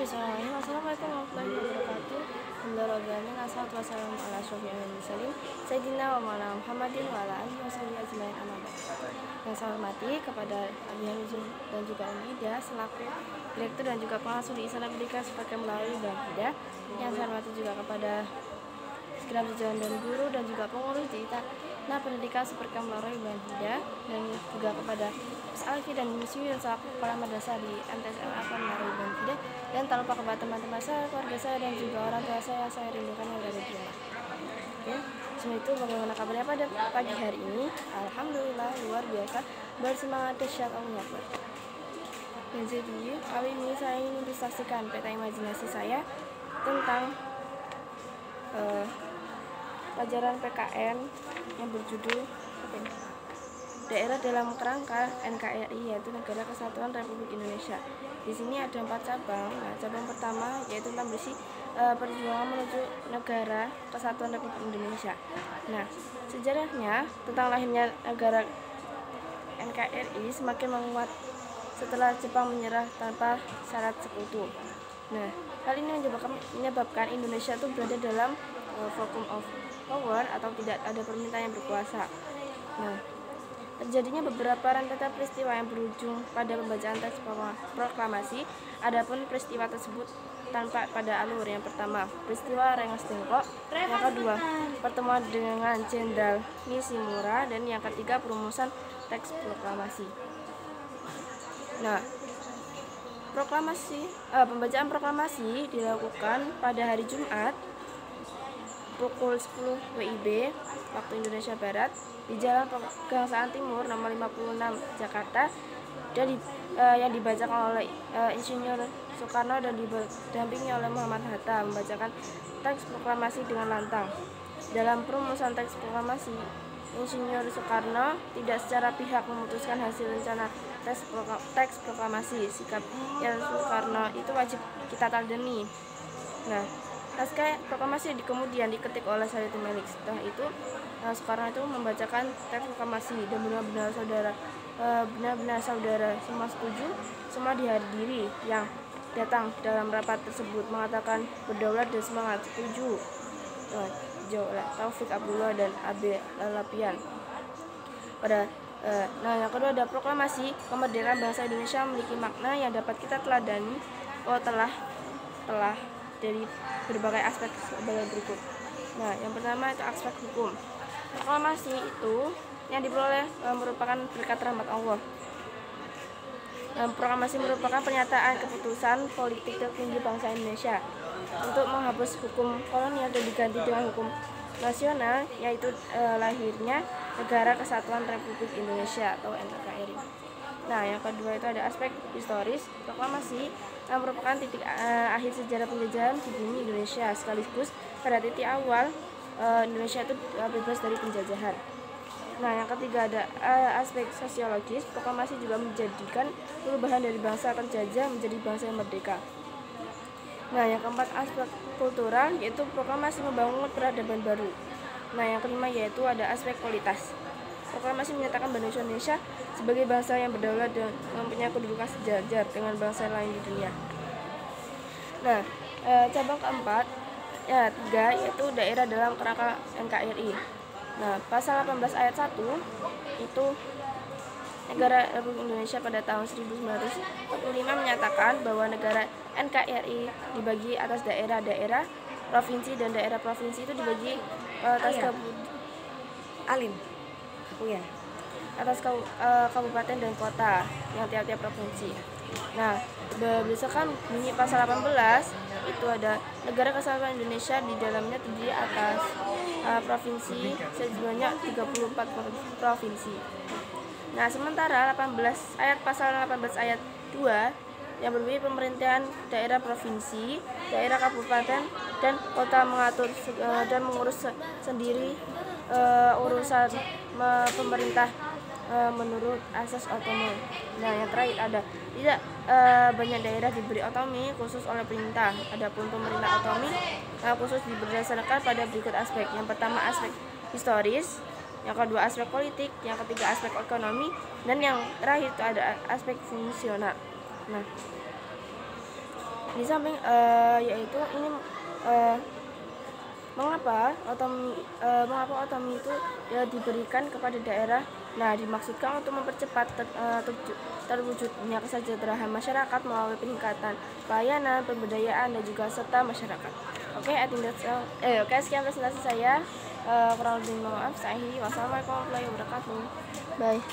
Bismillahirrahmanirrahim. Assalamualaikum warahmatullahi wabarakatuh. Alhamdulillahirobbilalamin. Assalatu wassalamu ala asyrofil mursalin Sayyidina wa maulana Muhammadin wa ala alihi washabihi ajmain amma ba'd. Yang saya hormati kepada Abi Hamizul dan juga Ida selaku direktur dan juga pengasuh di Istana Pendidikan Sebagai Melalui Bank Ida. Yang saya hormati juga kepada segenap jajaran dan guru dan juga pengurus di Istana Pendidikan Sebagai Melalui Bank Ida, dan juga kepada Mas Alfi dan Musyu yang selaku kepala madrasah di MTSMA Melalui Bank Ida, dan tak lupa kepada teman-teman saya, keluarga saya, dan juga orang tua saya rindukan yang ada di rumah. Ya, semua itu bagaimana kabarnya pada pagi hari ini? Alhamdulillah luar biasa, bersemangat dahsyat Allah Akbar. Dan jadi kali ini saya ingin mempresentasikan peta imajinasi saya tentang pelajaran PKN yang berjudul Daerah dalam Kerangka NKRI, yaitu Negara Kesatuan Republik Indonesia. Di sini ada 4 cabang. Nah, cabang pertama yaitu tentang berisi perjuangan menuju Negara Kesatuan Republik Indonesia. Nah, sejarahnya tentang lahirnya negara NKRI semakin menguat setelah Jepang menyerah tanpa syarat sekutu. Nah, hal ini menyebabkan Indonesia itu berada dalam vacuum of power atau tidak ada permintaan yang berkuasa. Nah, terjadinya beberapa rentetan peristiwa yang berujung pada pembacaan teks proklamasi. Adapun peristiwa tersebut tanpa pada alur. Yang pertama, peristiwa Rengas Dengklok. Yang kedua, pertemuan dengan Jenderal Nishimura. Dan yang ketiga, perumusan teks proklamasi. Nah, pembacaan proklamasi dilakukan pada hari Jumat pukul 10 WIB waktu Indonesia Barat di Jalan Pegangsaan Timur nomor 56 Jakarta, dan yang dibacakan oleh Insinyur Soekarno dan didampingi oleh Muhammad Hatta membacakan teks proklamasi dengan lantang. Dalam perumusan teks proklamasi, Insinyur Soekarno tidak secara pihak memutuskan hasil rencana teks proklamasi. Sikap yang Soekarno itu wajib kita teladani. Nah, naskah proklamasi kemudian diketik oleh Said Melik. Setelah itu Soekarno itu membacakan teks proklamasi, dan benar-benar saudara semua setuju. Semua dihadiri yang datang dalam rapat tersebut mengatakan berdaulat dan semangat setuju. Taufik Abdullah dan Abe Lalapian. Yang kedua ada proklamasi kemerdekaan bangsa Indonesia memiliki makna yang dapat kita teladani telah dari berbagai aspek sebagai berikut. Nah, yang pertama itu aspek hukum. Proklamasi itu yang diperoleh merupakan berkat rahmat Allah. Proklamasi merupakan pernyataan keputusan politik tertinggi bangsa Indonesia untuk menghapus hukum kolonial dan diganti dengan hukum nasional, yaitu lahirnya Negara Kesatuan Republik Indonesia atau NKRI. Nah, yang kedua itu ada aspek historis. Proklamasi merupakan titik akhir sejarah penjajahan di bumi Indonesia, sekaligus pada titik awal Indonesia itu bebas dari penjajahan. Nah, yang ketiga ada aspek sosiologis. Proklamasi juga menjadikan perubahan dari bangsa terjajah menjadi bangsa yang merdeka. Nah, yang keempat aspek kultural, yaitu proklamasi membangun peradaban baru. Nah, yang kelima yaitu ada aspek kualitas. Proklamasi menyatakan bahwa Indonesia sebagai bangsa yang berdaulat dan mempunyai kedudukan sejajar dengan bangsa lain di dunia. Nah, cabang keempat, 3 yaitu daerah dalam kerangka NKRI. Nah, pasal 18 ayat 1 itu Negara Republik Indonesia pada tahun 1945 menyatakan bahwa negara NKRI dibagi atas daerah-daerah provinsi, dan daerah provinsi itu dibagi atas atas kabupaten dan kota yang tiap-tiap provinsi. Nah, berdasarkan bunyi pasal 18 itu ada Negara Kesatuan Indonesia, di dalamnya terdiri atas provinsi sebanyak 34 provinsi. Nah, sementara pasal 18 ayat 2 yang berbunyi pemerintahan daerah provinsi, daerah kabupaten dan kota mengatur dan mengurus sendiri urusan pemerintah menurut asas otonomi. Nah, yang terakhir ada tidak banyak daerah diberi otonomi khusus oleh perintah. Adapun pemerintah otonomi khusus berdasarkan pada berikut aspek. Yang pertama aspek historis, yang kedua aspek politik, yang ketiga aspek ekonomi, dan yang terakhir itu ada aspek fungsional. Nah, Di samping yaitu ini mengapa otonomi itu ya diberikan kepada daerah. Nah, dimaksudkan untuk mempercepat terwujudnya kesejahteraan masyarakat melalui peningkatan pelayanan, pemberdayaan, dan juga serta masyarakat. Oke, sekian presentasi saya. Kurang lebih mohon maaf. Wassalamualaikum warahmatullahi wabarakatuh. Bye.